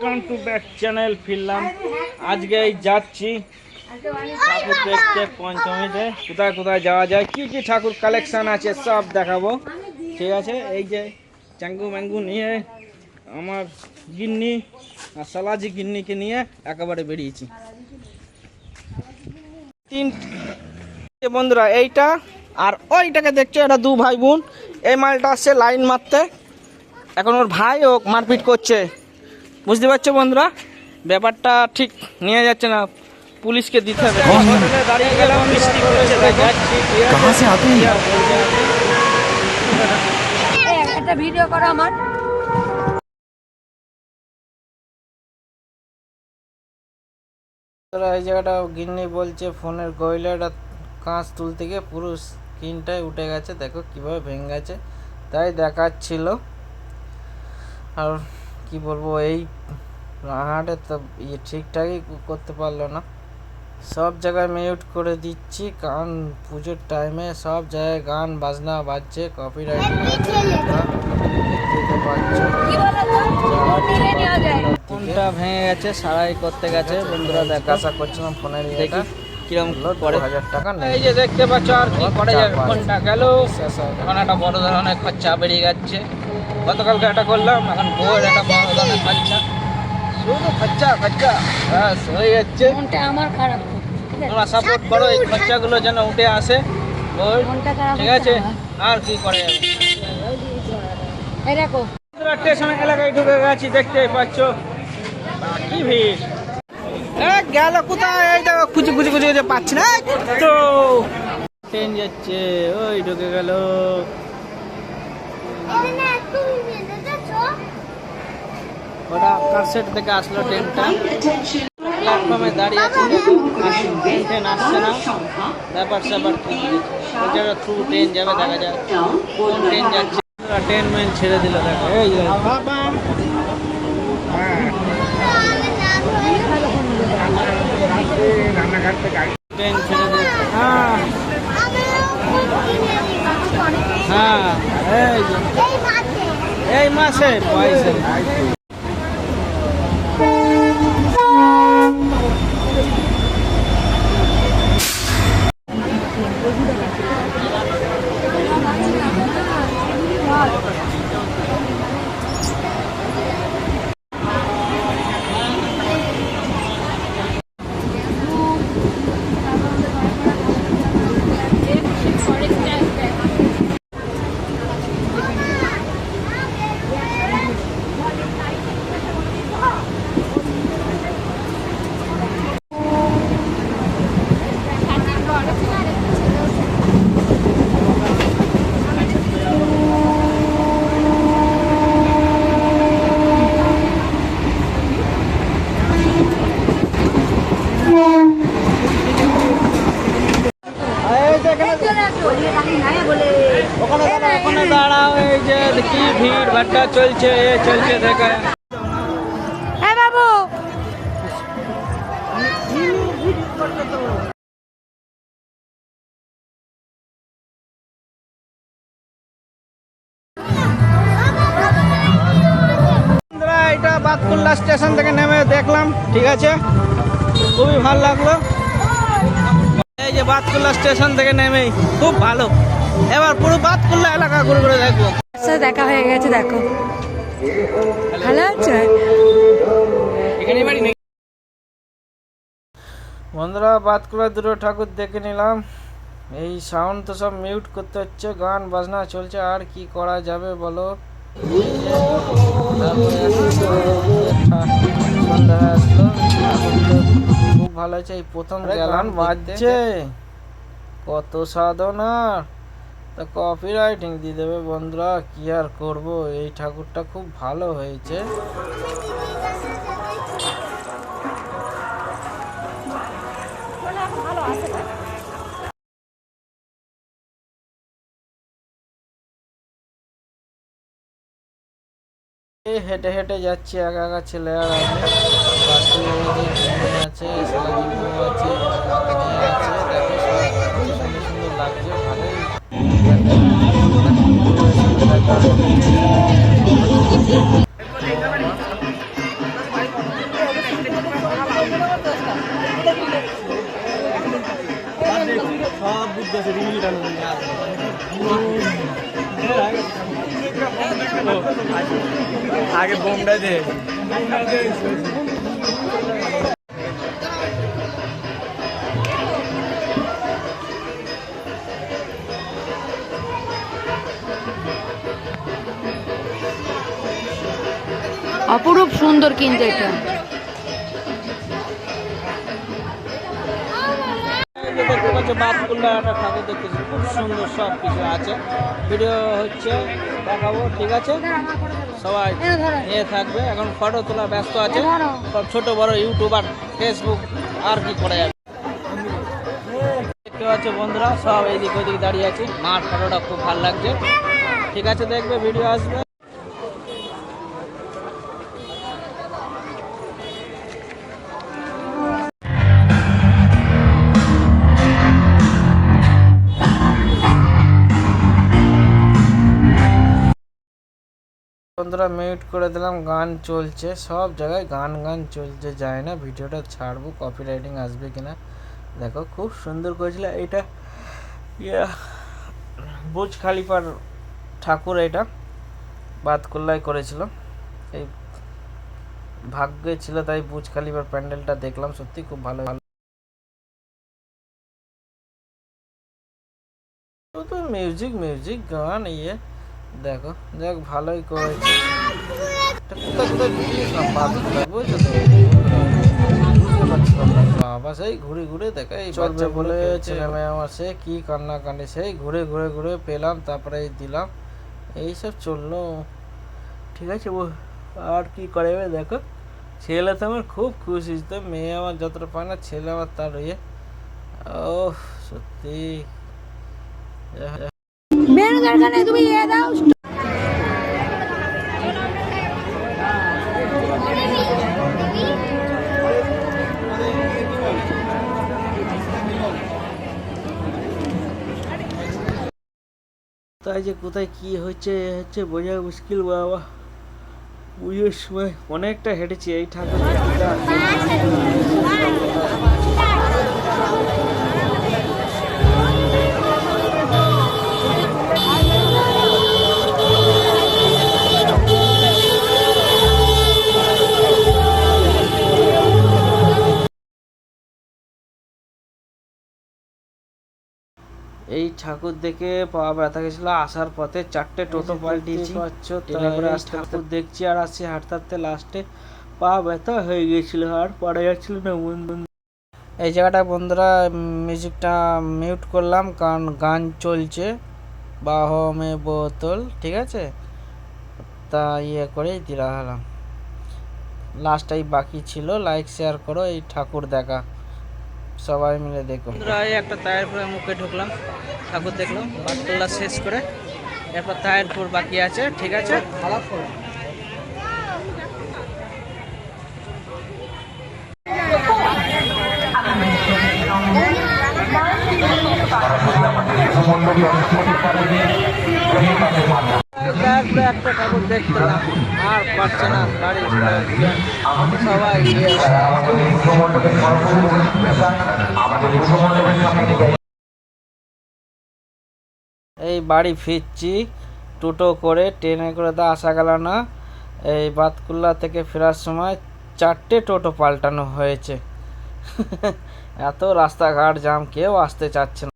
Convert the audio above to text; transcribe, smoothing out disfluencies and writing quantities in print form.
Welcome to back channel. ফিরলাম আজকে যাচ্ছি ঠাকুর দেখতে পঞ্চমীতে। কোথায় কোথায় যাওয়া যায়, কি কি ঠাকুর কালেকশন আছে সব দেখাবো। ঠিক আছে, এই যে চাঙ্গু ম্যাঙ্গু নিয়ে আমার গিন্নি আর সালাজি গিন্নিকে নিয়ে একেবারে বেরিয়েছি। তিন বন্ধুরা, এইটা আর ওইটাকে দেখছো, এটা দু ভাই বোন। এই মালটা আসছে লাইন মারতে, এখন ওর ভাই ও মারপিট করছে। বুঝতে পারছো বন্ধুরা, ব্যাপারটা ঠিক নিয়ে যাচ্ছে না, পুলিশকে দিতে হবে। দাঁড়িয়ে গেলাম, মিষ্টি করেছে, একটা ভিডিও করো আমার। এই জায়গাটা গিন্নি বলছে ফোনের গয়লাটা কাঁচ তুলতে গিয়ে পুরো স্ক্রিনটাই উঠে গেছে, দেখো কিভাবে ভেঙে গেছে, তাই দেখাচ্ছিল। আর কি বলবো, এই রাহাটে তো ঠিকঠাকই করতে পারলো না। সব জায়গায় মিউট করে দিচ্ছি, কারণ পুজোর টাইমে সব জায়গায় গান বাজনা বাজছে, কপিরাইট ফোনটা ভেঙে গেছে, সারাই করতে গেছে বন্ধুরা। দেখাশা করছিলাম ফোনের দেখি কিরম পরে 1000 টাকা নেই। এই যে দেখতে পাচ্ছ, আর কি করে যাবে, ফোনটা গেল, এখন একটা বড় ধরনের খরচা বেরিয়ে যাচ্ছে। গতকালকে একটা করলাম, এখন বউয়ের একটা বড় ধরনের খরচা, শুধু খরচা খরচা ব্যাস হয়ে যাচ্ছে। আমার খারাপ, তোমরা সাপোর্ট করো, এই খরচাগুলো যেন উঠে আসে। ঠিক আছে, আর কি করে যাবে। স্টেশন এলাকায় ঢুকে গেছি, দেখতেই পাচ্ছ কি ভিড়। গেল কোথায়, এই দেখো খুঁজে খুঁজে খুঁজে খুঁজে পাচ্ছি না, তো ট্রেন যাচ্ছে, ওই ঢুকে গেল। ওটা কারসেট থেকে আসলো ট্রেনটা, প্ল্যাটফর্মে দাঁড়িয়ে আছে, ট্রেন আসছে না, ব্যাপার স্যাপার ঠিক ওই জায়গায় থ্রু ট্রেন যাবে, দেখা যায় কোন ট্রেন যাচ্ছে। ট্রেন মেন ছেড়ে দিল, দেখো এই বাবা, ট্রেন ছেড়ে দিল। হ্যাঁ হ্যাঁ, এই মাসে পয়সা ওখানে দাঁড়াও। এই যে কি ভিড় ভাট্টা চলছে চলছে, দেখা বাবু এটা বাতকুল্লা স্টেশন থেকে নেমে দেখলাম, ঠিক আছে, খুবই ভালো লাগলো। এই যে বাতকুল্লা স্টেশন থেকে নেমেই খুব ভালো। এবার পুরো বাতকুল্লা এলাকা ঘুরে ঘুরে দেখবো। দেখা হয়ে গেছে, দেখো ভালো আছে। বন্ধুরা, বাতকুল্লা দুটো ঠাকুর দেখে নিলাম। এই সাউন্ড তো সব মিউট করতে হচ্ছে, গান বাজনা চলছে, আর কি করা যাবে বলো। সন্ধ্যা আসলো, খুব ভালো হয়েছে। এই প্রথম গান বাজছে, কত সাধনা, তা কপিরাইটিং দিয়ে দেবে বন্ধুরা, কি আর করব। এই ঠাকুরটা খুব ভালো হয়েছে। এই হেঁটে হেঁটে যাচ্ছি, একা একা ছেলে আর আমি, বাকি আছে, সালাজি বউ আছে, মেয়ে আছে, দেখো সব সুন্দর সুন্দর লাগছে, ভালোই। আগে বোমটা দে। অপরূপ সুন্দর কিন্তু এটা। এই যে দেখতে পাচ্ছ বাতকুল্লা একটা ঠাকুর দেখতেছি, খুব সুন্দর সব কিছু আছে। ভিডিও হচ্ছে, দেখাবো, ঠিক আছে? সবাই নিয়ে থাকবে। এখন ফটো তোলা ব্যস্ত আছে সব ছোট বড় ইউটিউবার, ফেসবুক, আর কি করা যাবে। দেখতে পাচ্ছ বন্ধুরা সব এইদিক ওইদিক দাঁড়িয়ে আছে। মাঠ ফটোটা খুব ভালো লাগছে, ঠিক আছে? দেখবে, ভিডিও আসবে। বন্ধুরা মিউট করে দিলাম, গান চলছে, সব জায়গায় গান গান চলছে, যায় না। ভিডিওটা ছাড়বো, কপিরাইটিং আসবে কিনা দেখো। খুব সুন্দর করেছিল এটা, বুর্জ খলিফার ঠাকুর, এটা বাতকুল্লায় করেছিল। এই ভাগ্যে ছিল তাই বুর্জ খলিফার প্যান্ডেলটা দেখলাম, সত্যি খুব ভালো। তো মিউজিক মিউজিক গান দেখো, দেখ ভালোই করেছে। কোথায় কোথায় ঢুকিয়েছিলাম বাতকুল্লায়, বুঝছো তো? বুঝতে পারছিলাম না, বাবা সেই ঘুরে ঘুরে দেখা এই বাচ্চা বলে ছেলে মেয়ে আমার, সে কি কান্না কান্দি, সেই ঘুরে ঘুরে ঘুরে পেলাম, তারপরে দিলাম, এইসব চললো, ঠিক আছে? আর কি করে দেখো। ছেলে তো আমার খুব খুশি, তো মেয়ে আমার যতটা পায় না, ছেলে আমার তার ও সত্যি। তুমি দাও। তাই যে কোথায় কি হচ্ছে বোঝা মুশকিল বাবা। পুজোর সময় অনেকটা হেঁটেছি এই ঠাকুর। এই ঠাকুর দেখে পা ব্যথা গেছিল, আসার পথে 4টে টোটো পাল্টিয়েছি, ট্রেনে আসতে ঠাকুর দেখছি আর আসছি হাঁটতে হাঁটতে, লাস্টে পা ব্যথা হয়ে গিয়েছিল, আর পড়া যাচ্ছিল না। এই জায়গাটা বন্ধুরা মিউজিকটা মিউট করলাম, কারণ গান চলছে, বাহমে বোতল, ঠিক আছে? তা করে দিলা হলাম। লাস্টটাই বাকি ছিল, লাইক শেয়ার করো, এই ঠাকুর দেখা সবাই মিলে দেখো। একটা তায়েরপুরে মুখে ঢুকলাম, ঠাকুর দেখলাম, বাতকুল্লা শেষ করে এরপর তায়েরপুর বাকি আছে, ঠিক আছে? একটা ঠাকুর দেখলাম, আর পারছে না, বাড়ি সবাই এই বাড়ি ফিরছি টোটো করে, ট্রেনে করে তো আসা গেল না। এই বাতকুল্লা থেকে ফেরার সময় 4টে টোটো পাল্টানো হয়েছে। এত রাস্তাঘাট জাম, কেউ আসতে চাচ্ছে না।